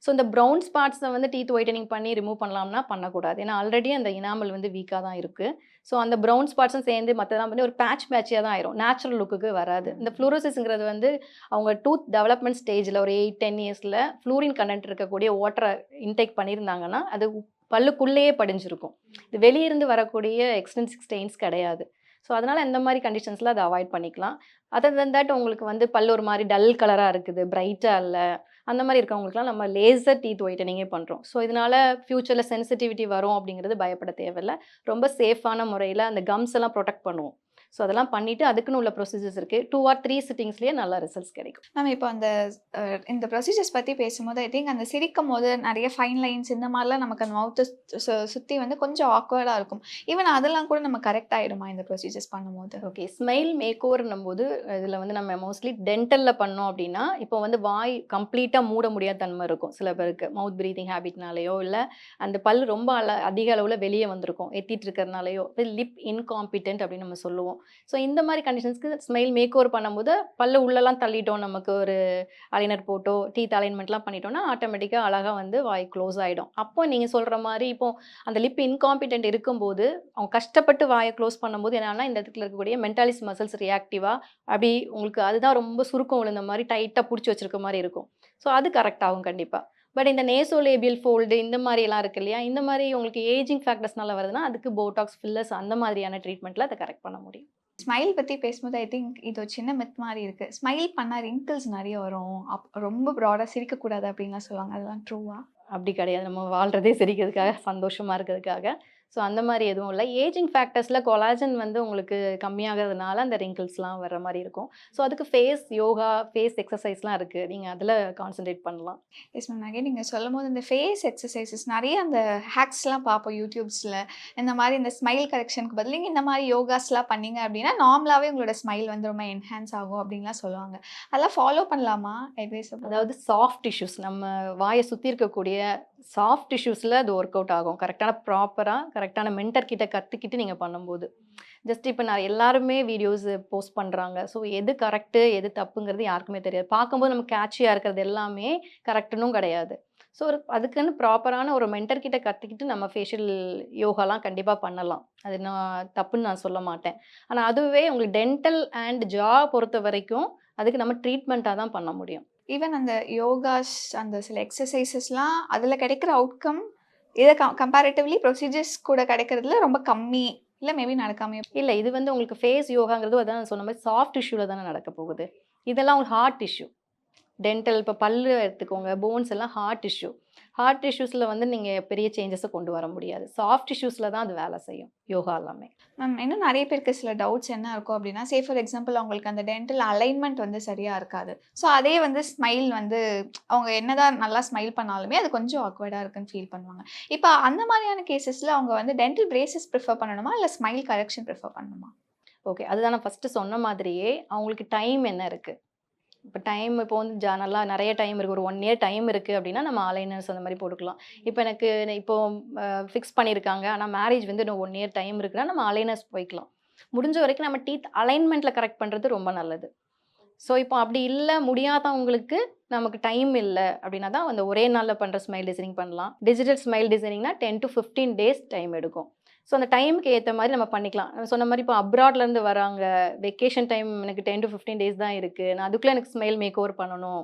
ஸோ இந்த ப்ரௌன் ஸ்பாட்ஸை வந்து டீத் ஒயிட்டனிங் பண்ணி ரிமூவ் பண்ணலாம்னா பண்ணக்கூடாது. ஏன்னா ஆல்ரெடி அந்த இனாமல் வந்து வீக்காக தான் இருக்குது. ஸோ அந்த ப்ரௌன் ஸ்பாட்ஸும் சேர்ந்து மற்றதான் பண்ணி ஒரு பேட்சியாக தான் ஆயிரும். நேச்சுரல் லுக்குக்கு வராது. இந்த ஃப்ளூரோசிஸ்ங்கிறது வந்து அவங்க டூத் டெவலப்மெண்ட் ஸ்டேஜில் ஒரு 8-10 இயர்ஸில் ஃப்ளூரின் கண்டென்ட் இருக்கக்கூடிய வாட்டரை இன்டேக் பண்ணியிருந்தாங்கன்னா அது பல்லுக்குள்ளேயே படிஞ்சிருக்கும். இது வெளியிருந்து வரக்கூடிய எக்ஸ்டென்சிவ் ஸ்டெயின்ஸ் கிடையாது. ஸோ அதனால் இந்த மாதிரி கண்டிஷன்ஸில் அதை அவாய்ட் பண்ணிக்கலாம். அதர் தென் தட் உங்களுக்கு வந்து பல் ஒரு மாதிரி டல் கலராக இருக்குது, பிரைட்டாக இல்லை, அந்த மாதிரி இருக்கவங்களுக்குலாம் நம்ம லேசர் டீத் ஒயிட்டனிங்கே பண்ணுறோம். ஸோ இதனால் ஃப்யூச்சரில் சென்சிட்டிவிட்டி வரும் அப்படிங்கிறது பயப்பட தேவையில்லை. ரொம்ப சேஃபான முறையில் அந்த கம்ஸ் எல்லாம் ப்ரொடெக்ட் பண்ணுவோம். ஸோ அதெல்லாம் பண்ணிவிட்டு அதுக்குன்னு உள்ள ப்ரொசீஜர்ஸ் இருக்குது. 2 or 3 சிட்டிங்ஸ்லேயே நல்ல ரிசல்ட்ஸ் கிடைக்கும். மேம் இப்போ அந்த இந்த ப்ரொசீஜர்ஸ் பற்றி பேசும்போது ஐ திங்க் அந்த சிரிக்கும் போது நிறைய ஃபைன் லைன்ஸ் இந்த மாதிரிலாம் நமக்கு அந்த மவுத்தை சுற்றி வந்து கொஞ்சம் ஆக்வர்டாக இருக்கும். ஈவன் அதெல்லாம் கூட நம்ம கரெக்ட் ஆகிடுமா இந்த ப்ரொசீஜர்ஸ் பண்ணும்போது? ஓகே, ஸ்மைல் மேக் ஓவர்னும் போது இதில் வந்து நம்ம மோஸ்ட்லி டென்டலில் பண்ணோம் அப்படின்னா இப்போ வந்து வாய் கம்ப்ளீட்டாக மூட முடியாத தன்மை இருக்கும் சில பேருக்கு, மவுத் ப்ரீத்திங் ஹேபிட்னாலேயோ இல்லை அந்த பல் ரொம்ப அதிக அளவில் வெளியே வந்திருக்கும் எத்திட்டு இருக்கிறதுனாலையோ, லிப் இன்காம்பிட்டன்ட் அப்படின்னு நம்ம சொல்லுவோம். ஸோ இந்த மாதிரி கண்டிஷன்ஸ்க்கு ஸ்மைல் மேக் ஓவர் பண்ணும்போது பல்லு உள்ளெல்லாம் தள்ளிட்டோம், நமக்கு ஒரு அலைனர் போட்டோ டீத் அலைன்மெண்ட்லாம் பண்ணிட்டோம்னா ஆட்டோமேட்டிக்காக அழகாக வந்து வாய் க்ளோஸ் ஆகிடும். அப்போ நீங்கள் சொல்கிற மாதிரி இப்போ அந்த லிப் இன்காம்பிட்டன்ட் இருக்கும்போது அவங்க கஷ்டப்பட்டு வாயை க்ளோஸ் பண்ணும்போது என்னன்னா இந்த இடத்துல இருக்கக்கூடிய மென்டாலிஸ் மசில்ஸ் ரியாக்டிவாக அப்படி உங்களுக்கு அதுதான் ரொம்ப சுருக்கம் விழுந்த மாதிரி டைட்டாக பிடிச்சி வச்சிருக்க மாதிரி இருக்கும். ஸோ அது கரெக்ட் ஆகும் கண்டிப்பாக. பட் இந்த நேசோலேபியல் ஃபோல்டு இந்த மாதிரிலாம் இருக்கு இல்லையா, இந்த மாதிரி உங்களுக்கு ஏஜிங் ஃபேக்டர்ஸ்னால வருதுன்னா அதுக்கு போட்டாக்ஸ் ஃபில்லர்ஸ் அந்த மாதிரியான ட்ரீட்மெண்ட்டில் அதை கரெக்ட் பண்ண முடியும். ஸ்மைல் பற்றி பேசும்போது ஐ திங்க் இது ஒரு சின்ன மித் மாதிரி இருக்குது. ஸ்மைல் பண்ணால் ரிங்கிள்ஸ் நிறைய வரும், ரொம்ப ப்ராடாக சிரிக்கக்கூடாது அப்படின்லாம் சொல்லுவாங்க. அதெல்லாம் ட்ரூவா? அப்படி கிடையாது. நம்ம வாழ்கிறதே சிரிக்கிறதுக்காக, சந்தோஷமாக இருக்கிறதுக்காக. ஸோ அந்த மாதிரி எதுவும் இல்லை. ஏஜிங் ஃபேக்டர்ஸில் கொலாஜன் வந்து உங்களுக்கு கம்மியாகிறதுனால அந்த ரிங்கிள்ஸ்லாம் வர்ற மாதிரி இருக்கும். ஸோ அதுக்கு ஃபேஸ் யோகா, ஃபேஸ் எக்ஸசைஸ்லாம் இருக்குது. நீங்கள் அதில் கான்சென்ட்ரேட் பண்ணலாம். Yes ma'am. நகை நீங்கள் சொல்லும்போது இந்த ஃபேஸ் எக்ஸசைசஸ் நிறைய அந்த ஹேக்ஸ்லாம் பார்ப்போம் யூடியூப்ஸில். இந்த மாதிரி இந்த ஸ்மைல் கரெக்ஷனுக்கு பதில் நீங்கள் இந்த மாதிரி யோகாஸ்லாம் பண்ணீங்க அப்படின்னா நார்மலாகவே உங்களோட ஸ்மைல் வந்து ரொம்ப என்ஹான்ஸ் ஆகும் அப்படின்லாம் சொல்லுவாங்க. அதெல்லாம் ஃபாலோ பண்ணலாமா அட்வைஸபிள்? அதாவது சாஃப்ட் டிஷ்யூஸ், நம்ம வாயை சுற்றி இருக்கக்கூடிய சாஃப்ட் டிஷ்யூஸில் அது ஒர்க் அவுட் ஆகும். கரெக்டான மென்டர் கிட்ட கற்றுக்கிட்டு நீங்கள் பண்ணும்போது. ஜஸ்ட் இப்போ நான் எல்லாருமே வீடியோஸ் போஸ்ட் பண்ணுறாங்க. ஸோ எது கரெக்டு எது தப்புங்கிறது யாருக்குமே தெரியாது. பார்க்கும்போது நம்ம கேட்சியாக இருக்கிறது எல்லாமே கரெக்டுன்னும் கிடையாது. ஸோ அதுக்குன்னு ப்ராப்பரான ஒரு மென்டர் கிட்ட கற்றுக்கிட்டு நம்ம ஃபேஷியல் யோகாலாம் கண்டிப்பாக பண்ணலாம். அது நான் தப்புன்னு நான் சொல்ல மாட்டேன். ஆனால் அதுவே உங்களுக்கு டென்டல் அண்ட் ஜா பொறுத்த வரைக்கும் அதுக்கு நம்ம ட்ரீட்மெண்ட்டாக தான் பண்ண முடியும். ஈவன் அந்த யோகாஸ் அந்த சில எக்ஸசைசஸ்லாம் அதில் கிடைக்கிற அவுட்கம் இதை கம்பேரிட்டிவ்லி ப்ரொசீஜர்ஸ் கூட கிடைக்கிறதுல ரொம்ப கம்மி, இல்லை மேபி நடக்காமே. இல்லை, இது வந்து உங்களுக்கு ஃபேஸ் யோகாங்கிறது அதான் நான் சொன்ன மாதிரி சாஃப்ட் டிஷ்யூவில் தானே நடக்க போகுது. இதெல்லாம் உங்களுக்கு ஹார்ட் டிஷ்யூ. டென்டல் இப்போ பல்லு எடுத்துக்கோங்க, போன்ஸ் எல்லாம் ஹார்ட் டிஷ்யூ. ஹார்ட் டிஷ்யூஸில் வந்து நீங்கள் பெரிய சேஞ்சஸை கொண்டு வர முடியாது. சாஃப்ட் டிஷ்யூஸில் தான் அது வேலை செய்யும் யோகா எல்லாமே. மேம் இன்னும் நிறைய பேருக்கு சில டவுட்ஸ் என்ன இருக்கும் அப்படின்னா, சே ஃபார் எக்ஸாம்பிள் அவங்களுக்கு அந்த டென்டல் அலைன்மெண்ட் வந்து சரியாக இருக்காது. ஸோ அதே வந்து ஸ்மைல் வந்து அவங்க என்னதான் நல்லா ஸ்மைல் பண்ணாலுமே அது கொஞ்சம் ஆக்வர்டாக இருக்குன்னு ஃபீல் பண்ணுவாங்க. இப்போ அந்த மாதிரியான கேசஸில் அவங்க வந்து டென்டல் பிரேசஸ் ப்ரிஃபர் பண்ணணுமா இல்லை ஸ்மைல் கரெக்ஷன் ப்ரிஃபர் பண்ணணுமா? ஓகே, அதுதான் நான் ஃபஸ்ட்டு சொன்ன மாதிரியே அவங்களுக்கு டைம் என்ன இருக்குது. இப்போ வந்து நல்லா நிறைய டைம் இருக்குது, ஒரு 1 இயர் டைம் இருக்குது அப்படின்னா நம்ம அலைனர்ஸ் அந்த மாதிரி போட்டுக்கலாம். இப்போ எனக்கு ஃபிக்ஸ் பண்ணியிருக்காங்க, ஆனால் மேரேஜ் வந்து இன்னும் 1 இயர் டைம் இருக்குன்னா நம்ம அலைனர்ஸ் போய்க்கலாம். முடிஞ்ச வரைக்கும் நம்ம டீத் அலைன்மெண்ட்டில் கரெக்ட் பண்ணுறது ரொம்ப நல்லது. ஸோ இப்போ அப்படி இல்லை, முடியாதவங்களுக்கு நமக்கு டைம் இல்லை அப்படின்னா தான் அந்த ஒரே நாளில் பண்ணுற ஸ்மைல் டிசைனிங் பண்ணலாம். டிஜிட்டல் ஸ்மைல் டிசைனிங்னா 10 to 15 days டைம் எடுக்கும். ஸோ அந்த டைமுக்கு ஏற்ற மாதிரி நம்ம பண்ணிக்கலாம். நான் சொன்ன மாதிரி இப்போ அப்ராட்லேருந்து வராங்க, வெக்கேஷன் டைம் எனக்கு 10 to 15 days தான் இருக்குது, நான் அதுக்குள்ளே எனக்கு ஸ்மைல் மேக் ஓவர் பண்ணணும்.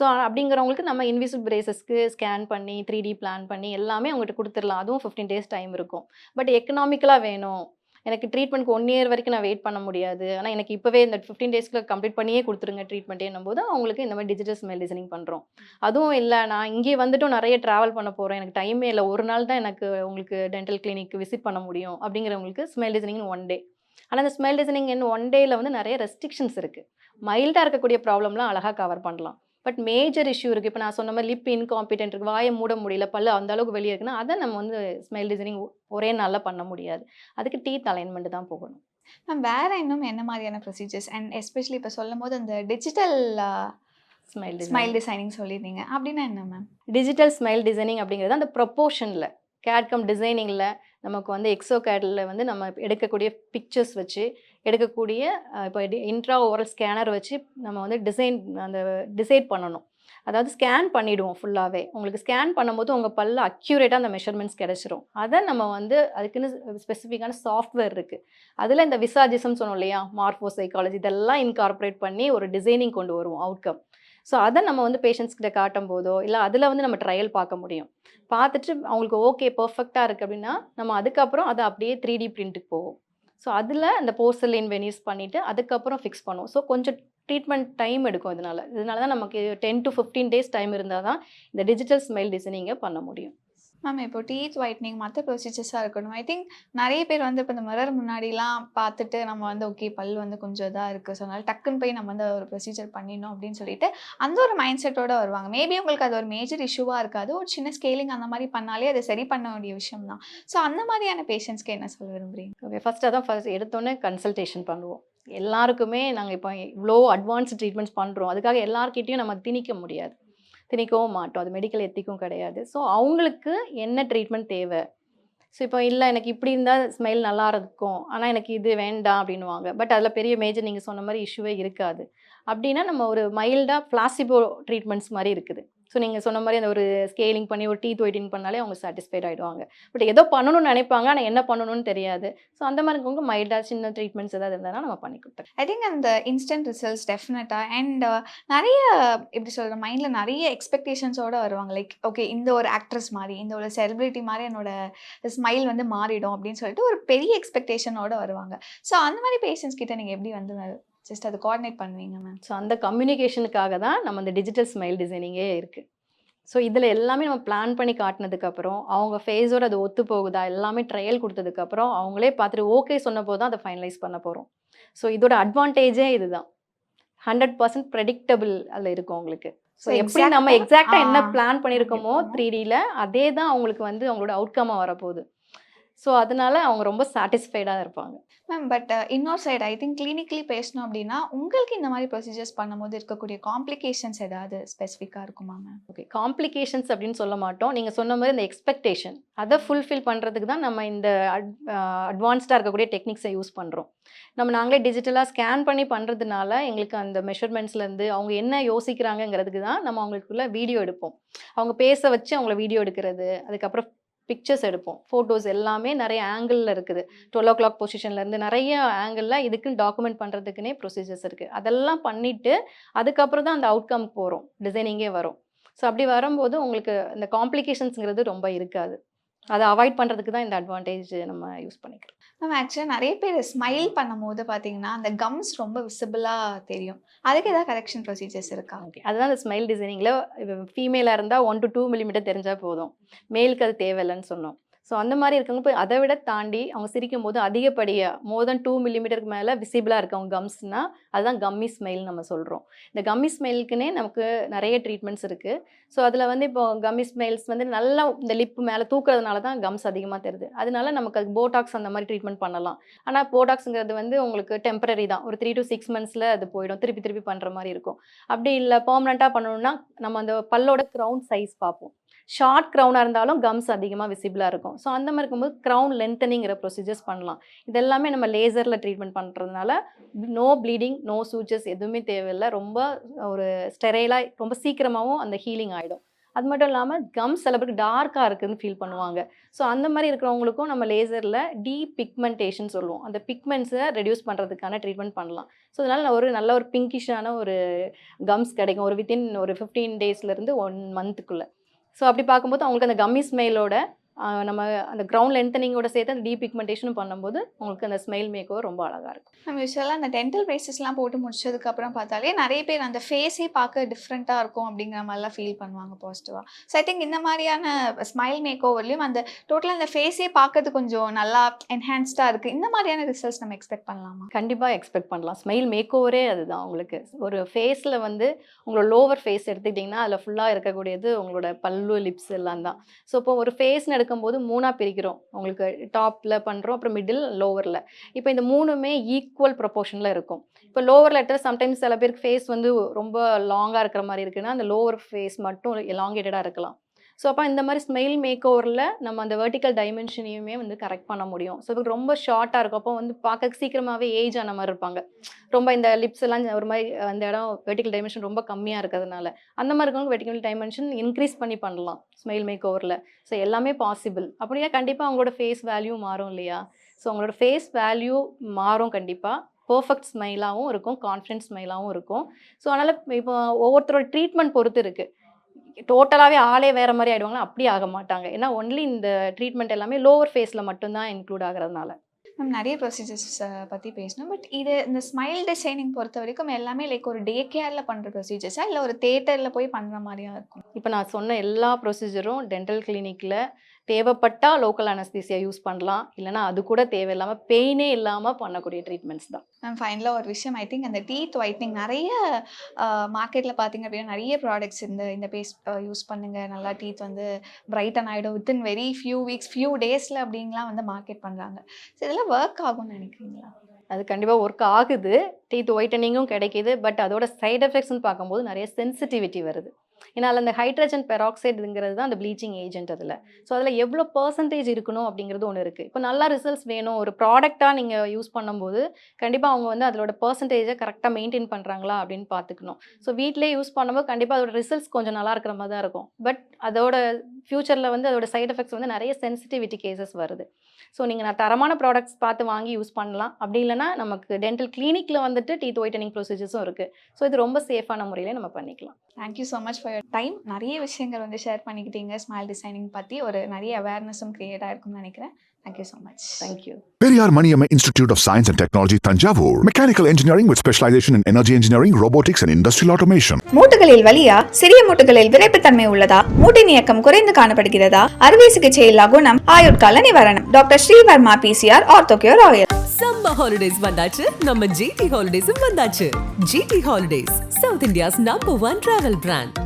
ஸோ அப்படிங்கிறவங்களுக்கு நம்ம இன்விசிபிள் பிரேசஸ்க்கு ஸ்கேன் பண்ணி 3D பிளான் பண்ணி எல்லாமே அவங்ககிட்ட கொடுத்துடலாம். அதுவும் 15 days டைம் இருக்கும். பட் எக்கனாமிக்கலாக வேணும், எனக்கு ட்ரீட்மெண்ட்க்கு 1 இயர் வரைக்கும் நான் வெயிட் பண்ண முடியாது, ஆனால் எனக்கு இப்போவே இந்த 15 daysக்குள்ள கம்ப்ளீட் பண்ணியே கொடுத்துருங்க ட்ரீட்மெண்ட்டேன்னும் போது அவங்களுக்கு இந்த மாதிரி டிஜிட்டல் ஸ்மைல் டிசைனிங் பண்ணுறோம். அதுவும் இல்லை, நான் இங்கே வந்துட்டும் நிறைய ட்ராவல் பண்ண போகிறேன், எனக்கு டைமே இல்லை, ஒரு நாள் தான் எனக்கு உங்களுக்கு டென்டல் கிளினிக் விசிட் பண்ண முடியும் அப்படிங்கிறவங்களுக்கு ஸ்மைல் டிசைனிங் 1 day. ஆனால் அந்த ஸ்மைல் டிசைனிங் 1 dayல வந்து நிறைய ரெஸ்ட்ரிக்ஷன்ஸ் இருக்குது. மைல்டாக இருக்கக்கூடிய ப்ராப்ளம்லாம் அழகாக கவர் பண்ணலாம். பட் மேஜர் இஷ்யூ இருக்குது. இப்போ நான் சொன்ன மாதிரி லிப் இன்காம்பிடென்ட் இருக்குது, வாயை மூட முடியல, பல்லு அந்த அளவுக்கு வெளியே இருக்குன்னா அதை நம்ம வந்து ஸ்மைல் டிசைனிங் ஒரே நாளில் பண்ண முடியாது. அதுக்கு டீத் அலைன்மெண்ட் தான் போகணும். மேம் வேறு இன்னும் என்ன மாதிரியான ப்ரொசீஜர்ஸ் அண்ட் எஸ்பெஷலி இப்போ சொல்லும் போது அந்த டிஜிட்டல் ஸ்மைல் டிசைனிங் சொல்லியிருந்தீங்க அப்படின்னா என்ன மேம்? டிஜிட்டல் ஸ்மைல் டிசைனிங் அப்படிங்கிறது அந்த ப்ரொப்போர்ஷனில் கேட்கம் டிசைனிங்கில் நமக்கு வந்து எக்ஸோ கேடில் வந்து நம்ம எடுக்கக்கூடிய பிக்சர்ஸ் வச்சு எடுக்கக்கூடிய இப்போ இன்ட்ரா ஓரல் ஸ்கேனர் வச்சு நம்ம வந்து டிசைட் பண்ணணும். அதாவது ஸ்கேன் பண்ணிவிடுவோம் ஃபுல்லாகவே. உங்களுக்கு ஸ்கேன் பண்ணும்போது உங்கள் பல்ல அக்யூரேட்டாக அந்த மெஷர்மெண்ட்ஸ் கிடச்சிரும். அதை நம்ம வந்து அதுக்குன்னு ஸ்பெசிஃபிக்கான சாஃப்ட்வேர் இருக்குது. அதில் இந்த விசாஜிசம் சொன்னோம் இல்லையா, மார்ஃபோ சைக்காலஜி, இதெல்லாம் இன்கார்பரேட் பண்ணி ஒரு டிசைனிங் கொண்டு வருவோம் அவுட்கம். ஸோ அதை நம்ம வந்து பேஷண்ட்ஸ் கிட்ட காட்டும் போதோ இல்லை அதில் வந்து நம்ம ட்ரையல் பார்க்க முடியும். பார்த்துட்டு அவங்களுக்கு ஓகே பர்ஃபெக்டாக இருக்குது அப்படின்னா நம்ம அதுக்கப்புறம் அதை அப்படியே 3D பிரிண்ட்டுக்கு போவோம். ஸோ அதில் அந்த போர்சலின் வெனிஸ் பண்ணிவிட்டு அதுக்கப்புறம் ஃபிக்ஸ் பண்ணுவோம். ஸோ கொஞ்சம் ட்ரீட்மெண்ட் டைம் எடுக்கும். இதனால தான் நமக்கு 10 to 15 days டைம் இருந்தால் தான் இந்த டிஜிட்டல் ஸ்மைல் டிசைனிங்கை பண்ண முடியும். மேம் இப்போ டீத் ஒயிட்னிங் மற்ற ப்ரொசீஜர்ஸாக இருக்கணும். ஐ திங்க் நிறைய பேர் வந்து இப்போ இந்த மிரர் முன்னாடிலாம் பார்த்துட்டு நம்ம வந்து ஓகே பல் வந்து கொஞ்சம் இதாக இருக்குது, ஸோ அதனால் டக்குன்னு போய் நம்ம வந்து ஒரு ப்ரொசீஜர் பண்ணிடணும் அப்படின்னு சொல்லிட்டு அந்த ஒரு மைண்ட் செட்டோடு வருவாங்க. மேபி உங்களுக்கு அது ஒரு மேஜர் இஷ்யூவாக இருக்காது, ஒரு சின்ன ஸ்கேலிங் அந்த மாதிரி பண்ணாலே அதை சரி பண்ண வேண்டிய விஷயம் தான். ஸோ அந்த மாதிரியான பேஷண்ட்ஸ்க்கு என்ன சொல்ல விரும்புகிறீங்க? ஓகே, ஃபஸ்ட் எடுத்தோன்னே கன்சல்டேஷன் பண்ணுவோம். எல்லாருக்குமே நாங்கள் இப்போ இவ்வளோ அட்வான்ஸ் ட்ரீட்மெண்ட்ஸ் பண்ணுறோம், அதுக்காக எல்லார்கிட்டையும் நம்ம திணிக்கவும் மாட்டோம். அது மெடிக்கல் எத்திக்கும் கிடையாது. ஸோ அவங்களுக்கு என்ன ட்ரீட்மெண்ட் தேவை. ஸோ இப்போ இல்லை எனக்கு இப்படி இருந்தால் ஸ்மைல் நல்லா இருக்கும், ஆனால் எனக்கு இது வேண்டாம் அப்படின்வாங்க. பட் அதில் பெரிய மேஜர் நீங்கள் சொன்ன மாதிரி இஷ்யூவே இருக்காது. அப்படின்னா நம்ம ஒரு மைல்டாக பிளாசிபோ ட்ரீட்மெண்ட்ஸ் மாதிரி இருக்குது. ஸோ நீங்கள் சொன்ன மாதிரி அந்த ஒரு ஸ்கேலிங் பண்ணி ஒரு டீத் ஒயிட்டிங் பண்ணாலே அவங்க சாட்டிஸ்ஃபைட் ஆகிடுவாங்க. பட் ஏதோ பண்ணணும்னு நினைப்பாங்க, ஆனால் என்ன பண்ணணும்னு தெரியாது. ஸோ அந்த மாதிரி இருக்கவங்க மைல்டாக சின்ன ட்ரீட்மெண்ட்ஸ் ஏதாவது இருந்தாலும் நம்ம பண்ணி கொடுத்துருவோம். ஐ திங்க் அந்த இன்ஸ்டன்ட் ரிசல்ட்ஸ் டெஃபினட்டாக அண்ட் நிறைய எப்படி சொல்கிற மைண்டில் நிறைய எக்ஸ்பெக்டேஷன்ஸோடு வருவாங்க. லைக் ஓகே இந்த ஒரு ஆக்ட்ரஸ் மாதிரி, இந்த ஒரு செலிபிரிட்டி மாதிரி என்னோட ஸ்மைல் வந்து மாறிடும் அப்படின்னு சொல்லிட்டு ஒரு பெரிய எக்ஸ்பெக்டேஷனோடு வருவாங்க. ஸோ அந்த மாதிரி பேஷண்ட்ஸ் கிட்ட நீங்கள் எப்படி வந்து ஜஸ்ட் அதை கோஆர்டினேட் பண்ணுவீங்க மேம்? ஸோ அந்த கம்யூனிகேஷனுக்காக தான் நம்ம அந்த டிஜிட்டல் ஸ்மைல் டிசைனிங்கே இருக்குது. ஸோ இதில் எல்லாமே நம்ம பிளான் பண்ணி காட்டினதுக்கப்புறம் அவங்க ஃபேஸோட அது ஒத்து போகுதா எல்லாமே ட்ரையல் கொடுத்ததுக்கப்புறம் அவங்களே பார்த்துட்டு ஓகே சொன்ன போது தான் அதை ஃபைனலைஸ் பண்ண போகிறோம். ஸோ இதோட அட்வான்டேஜே இதுதான். 100% ப்ரெடிக்டபிள் அதில் இருக்கும் உங்களுக்கு. ஸோ எப்படி நம்ம எக்ஸாக்டாக என்ன பிளான் பண்ணியிருக்கோமோ 3Dல அதே தான் அவங்களுக்கு வந்து அவங்களோட அவுட்கமாக வரப்போகுது. ஸோ அதனால அவங்க ரொம்ப சாட்டிஸ்ஃபைடாக இருப்பாங்க. மேம் பட் இன்னொரு சைடு ஐ திங்க் கிளினிக்கலி பேசணும் அப்படின்னா உங்களுக்கு இந்த மாதிரி ப்ரொசீஜர்ஸ் பண்ணும்போது இருக்கக்கூடிய காம்ப்ளிகேஷன்ஸ் ஏதாவது ஸ்பெசிஃபிக்காக இருக்குமா மேம்? ஓகே, காம்ப்ளிகேஷன்ஸ் அப்படின்னு சொல்ல மாட்டோம். நீங்கள் சொன்ன மாதிரி இந்த எக்ஸ்பெக்டேஷன் அதை ஃபுல்ஃபில் பண்ணுறதுக்கு தான் நம்ம இந்த அட்வான்ஸ்டாக இருக்கக்கூடிய டெக்னிக்ஸை யூஸ் பண்ணுறோம். நாங்களே டிஜிட்டலாக ஸ்கேன் பண்ணி பண்ணுறதுனால எங்களுக்கு அந்த மெஷர்மெண்ட்ஸ்லேருந்து அவங்க என்ன யோசிக்கிறாங்கங்கிறதுக்கு தான் நம்ம அவங்களுக்குள்ள வீடியோ எடுப்போம். அவங்க பேச வச்சு அவங்கள வீடியோ எடுக்கிறது, அதுக்கப்புறம் பிக்சர்ஸ் எடுப்போம். ஃபோட்டோஸ் எல்லாமே நிறைய ஆங்கிளில் இருக்குது. 12 o'clock பொசிஷன்லேருந்து நிறைய ஆங்கிளில் இதுக்குன்னு டாக்குமெண்ட் பண்ணுறதுக்குன்னே ப்ரொசீஜர்ஸ் இருக்குது. அதெல்லாம் பண்ணிவிட்டு அதுக்கப்புறம் தான் அந்த அவுட்கம் போகிறோம், டிசைனிங்கே வரும். ஸோ அப்படி வரும்போது உங்களுக்கு இந்த காம்ப்ளிகேஷன்ஸுங்கிறது ரொம்ப இருக்காது. அதை அவாய்ட் பண்ணுறதுக்கு தான் இந்த அட்வான்டேஜ் நம்ம யூஸ் பண்ணிக்கிறோம். மேம் ஆக்சுவலாக நிறைய பேர் ஸ்மைல் பண்ணும்போது பார்த்தீங்கன்னா அந்த கம்ஸ் ரொம்ப விசிபிளாக தெரியும். அதுக்கு ஏதாவது கரெக்ஷன் ப்ரொசீஜர்ஸ் இருக்கா? ஓகே, அதுதான் அந்த ஸ்மைல் டிசைனிங்கில் ஃபீமேலாக இருந்தால் 1 to 2 millimeter தெரிஞ்சால் போதும். மேலுக்கு அது தேவையில்லைன்னு சொன்னோம். ஸோ அந்த மாதிரி இருக்கவங்க இப்போ அதை விட தாண்டி அவங்க சிரிக்கும் போது அதிகப்படியாக மோர் தென் 2 millimeter மேலே விசிபிளாக இருக்கவங்க கம்ஸ்னால் அதுதான் கம்மி ஸ்மைல் நம்ம சொல்கிறோம். இந்த கம்மி ஸ்மைலுக்குன்னே நமக்கு நிறைய ட்ரீட்மெண்ட்ஸ் இருக்குது. ஸோ அதில் வந்து இப்போ கம்மி ஸ்மைல்ஸ் வந்து நல்லா இந்த லிப்பு மேலே தூக்குறதுனால தான் கம்ஸ் அதிகமாக தெரியுது. அதனால நமக்கு அது போட்டாக்ஸ் அந்த மாதிரி ட்ரீட்மெண்ட் பண்ணலாம். ஆனால் போட்டாக்ஸுங்கிறது வந்து உங்களுக்கு டெம்பரரி தான். ஒரு 3 to 6 months அது போயிடும். திருப்பி திருப்பி பண்ணுற மாதிரி இருக்கும். அப்படி இல்லை பெர்மனெண்ட்டாக பண்ணணும்னா நம்ம அந்த பல்லோட க்ரௌன் சைஸ் பார்ப்போம். ஷார்ட் க்ரௌனாக இருந்தாலும் கம்ஸ் அதிகமாக விசிபிளாக இருக்கும். ஸோ அந்த மாதிரி இருக்கும்போது க்ரௌன் லென்த்தனிங்கிற ப்ரொசீஜர்ஸ் பண்ணலாம். இதெல்லாமே நம்ம லேசரில் ட்ரீட்மெண்ட் பண்ணுறதுனால நோ ப்ளீடிங், நோ சூச்சஸ் எதுவுமே தேவையில்லை. ரொம்ப ஒரு ஸ்டெரைலாக ரொம்ப சீக்கிரமாகவும் அந்த ஹீலிங் ஆகிடும். அது மட்டும் இல்லாமல் கம்ஸ் சில பேருக்கு டார்க்காக இருக்குதுன்னு ஃபீல் பண்ணுவாங்க. ஸோ அந்த மாதிரி இருக்கிறவங்களுக்கும் நம்ம லேசரில் டீபிக்மெண்டேஷன் சொல்லுவோம். அந்த பிக்மெண்ட்ஸை ரெடியூஸ் பண்ணுறதுக்கான ட்ரீட்மெண்ட் பண்ணலாம். ஸோ அதனால் ஒரு நல்ல ஒரு பிங்கிஷான ஒரு கம்ஸ் கிடைக்கும் ஒரு வித்தின் ஒரு 15 daysலேருந்து 1 monthக்குள்ளே. ஸோ அப்படி பார்க்கும்போது அவங்களுக்கு அந்த கம்மி ஸ்மைலோட நம்ம அந்த க்ரௌண்ட் லென்த்தனிங்கோட சேர்த்து அந்த டீபிக்மெண்டேஷனும் பண்ணும்போது உங்களுக்கு அந்த ஸ்மைல் மேக்கோவர் ரொம்ப அழகாக இருக்கும். நம்ம யூஸ்வலாக அந்த டென்டல் ப்ரேசஸ்லாம் போட்டு முடிச்சதுக்கப்புறம் பார்த்தாலே நிறைய பேர் அந்த ஃபேஸே பார்க்க டிஃப்ரெண்ட்டாக இருக்கும் அப்படிங்கிற மாதிரிலாம் ஃபீல் பண்ணுவாங்க பாசிட்டிவாக. ஸோ ஐ திங்க் இந்த மாதிரியான ஸ்மைல் மேக் ஓவர்லையும் அந்த டோட்டலாக அந்த ஃபேஸே பார்க்கறது கொஞ்சம் நல்லா என்ஹான்ஸ்டாக இருக்குது. இந்த மாதிரியான ரிசல்ட்ஸ் நம்ம எக்ஸ்பெக்ட் பண்ணலாமா? கண்டிப்பாக எக்ஸ்பெக்ட் பண்ணலாம். ஸ்மைல் மேக் ஓவரே அதுதான். உங்களுக்கு ஒரு ஃபேஸில் வந்து உங்களோட லோவர் ஃபேஸ் எடுத்துக்கிட்டிங்கன்னா அதில் ஃபுல்லாக இருக்கக்கூடியது உங்களோட பல்லு, லிப்ஸ் எல்லாம் தான். ஸோ இப்போ ஒரு ஃபேஸ்னு எடுக்கும்போது 3ஆக பிரிக்கிறோம். உங்களுக்கு டாப்பில் பண்ணுறோம், அப்புறம் மிடில், லோவரில். இப்போ இந்த 3மே ஈக்குவல் ப்ரொபோர்ஷனில் இருக்கும். இப்போ லோவரில் எடுத்தால் சம்டைம்ஸ் சில பேருக்கு ஃபேஸ் வந்து ரொம்ப லாங்காக இருக்கிற மாதிரி இருக்குன்னா அந்த லோவர் ஃபேஸ் மட்டும் எலாங்கேட்டடாக இருக்கலாம். ஸோ அப்போ இந்த மாதிரி ஸ்மைல் மேக் ஓவரில் நம்ம அந்த வெர்டிக்கல் டைமென்ஷனையுமே வந்து கரெக்ட் பண்ண முடியும். ஸோ இப்போ ரொம்ப ஷார்ட்டாக இருக்கும், அப்போ வந்து பார்க்க சீக்கிரமாகவே ஏஜ் ஆன மாதிரி இருப்பாங்க. ரொம்ப இந்த லிப்ஸ் எல்லாம் ஒரு மாதிரி அந்த இடம் வெர்டிக்கல் டைமென்ஷன் ரொம்ப கம்மியாக இருக்கிறதுனால அந்த மாதிரி இருக்கவங்க வெர்டிக்கல் டைமென்ஷன் இன்க்ரீஸ் பண்ணி பண்ணலாம் ஸ்மைல் மேக் ஓவரில். ஸோ எல்லாமே பாசிபிள். அப்படியே கண்டிப்பாக அவங்களோட ஃபேஸ் வேல்யூ மாறும் இல்லையா? ஸோ அவங்களோட ஃபேஸ் வேல்யூ மாறும் கண்டிப்பாக. பர்ஃபெக்ட் ஸ்மைலாகவும் இருக்கும், கான்ஃபிடென்ட் ஸ்மைலாகவும் இருக்கும். ஸோ அதனால் இப்போ ஒவ்வொருத்தரோட ட்ரீட்மெண்ட் பொறுத்து இருக்குது. டோட்டலாகவே ஆளே வேறு மாதிரி ஆகிடுவாங்களா? அப்படி ஆக மாட்டாங்க. ஏன்னா ஒன்லி இந்த ட்ரீட்மெண்ட் எல்லாமே லோவர் ஃபேஸில் மட்டும்தான் இன்க்ளூட் ஆகிறதுனால. மேம் நிறைய ப்ரொசீஜர்ஸ் பற்றி பேசணும். பட் இது இந்த ஸ்மைல் டிசைனிங் பொறுத்த வரைக்கும் எல்லாமே லைக் ஒரு டே கேரில் பண்ணுற ப்ரொசீஜர்ஸா இல்லை ஒரு தேட்டரில் போய் பண்ணுற மாதிரியா இருக்கும்? இப்போ நான் சொன்ன எல்லா ப்ரொசீஜரும் டென்டல் கிளினிக்கில் தேவைப்பட்டால் லோக்கல் அனஸ்தீசியா யூஸ் பண்ணலாம். இல்லைனா அது கூட தேவையில்லாமல் பெயினே இல்லாமல் பண்ணக்கூடிய ட்ரீட்மெண்ட்ஸ் தான். மேம் ஃபைனலாக ஒரு விஷயம், ஐ திங்க் அந்த டீத் ஒயிட்னிங் நிறைய மார்க்கெட்டில் பார்த்தீங்க அப்படின்னா நிறைய ப்ராடக்ட்ஸ் இந்த பேஸ்ட் யூஸ் பண்ணுங்கள், நல்லா டீத் வந்து பிரைட்டன் ஆகிடும் within very few weeks, few டேஸில் அப்படின்லாம் வந்து மார்க்கெட் பண்ணுறாங்க. ஸோ இதெல்லாம் ஒர்க் ஆகும்னு நினைக்கிறீங்களா? அது கண்டிப்பாக ஒர்க் ஆகுது. டீத் ஒயிட்டனிங்கும் கிடைக்கிது. பட் அதோட சைட் எஃபெக்ட்ஸ்னு பார்க்கும்போது நிறைய சென்சிட்டிவிட்டி வருது. ஏன்னா அதில் அந்த ஹைட்ரஜன் பெராக்சைடுங்கிறது தான் அந்த ப்ளீச்சிங் ஏஜென்ட். அதில் ஸோ அதில் எவ்வளோ பர்சன்டேஜ் இருக்கணும் அப்படிங்கிறது ஒன்று இருக்குது. இப்போ நல்லா ரிசல்ட்ஸ் வேணும் ஒரு ப்ராடக்டாக நீங்கள் யூஸ் பண்ணும்போது கண்டிப்பாக அவங்க வந்து அதோட பர்சன்டேஜை கரெக்டாக மெயின்டைன் பண்ணுறாங்களா அப்படின்னு பார்த்துக்கணும். ஸோ வீட்டிலே யூஸ் பண்ணும்போது கண்டிப்பாக அதோட ரிசல்ட்ஸ் கொஞ்சம் நல்லா இருக்கிற மாதிரி தான் இருக்கும். பட் அதோட ஃப்யூச்சரில் வந்து அதோட சைட் எஃபெக்ட்ஸ் வந்து நிறைய சென்சிட்டிவிட்டி கேசஸ் வருது. ஸோ நீங்கள் நான் தரமான ப்ராடக்ட்ஸ் பார்த்து வாங்கி யூஸ் பண்ணலாம். அப்படி இல்லைனா நமக்கு டென்டல் கிளினிக்கில் வந்துட்டு டீத் ஒயிட்டனிங் ப்ரொசீஜர்ஸும் இருக்குது. ஸோ இது ரொம்ப சேஃபான முறையில் நம்ம பண்ணிக்கலாம். Thank you so much for your time. நிறைய விஷயங்கள் வந்து ஷேர் பண்ணிக்கிட்டீங்க. ஸ்மைல் டிசைனிங் பற்றி ஒரு நிறைய அவேர்னஸும் க்ரியேட் ஆகிருக்கும்னு நினைக்கிறேன். Thank you so much. Thank you. Periyar Maniamma Institute of Science and Technology, Tanjavur. Mechanical engineering with specialization in energy engineering, robotics, and industrial automation. மூட்டுகளில் வலியா, சிறிய மூட்டுகளில் விரைப்புத்தன்மை உள்ளதா, மூட்டின் இயக்கம் குறைந்து காணப்படுகிறதா, அறுவை சிகிச்சை இல்லா குணம், ஆயுட்கால நிவாரணம். Doctor Srivarma PCR Orthocure oil. Summer holidays வந்தாச்சு, நம்ம GT ஹாலிடேஸும் வந்தாச்சு. GT holidays, South India's number 1 travel brand.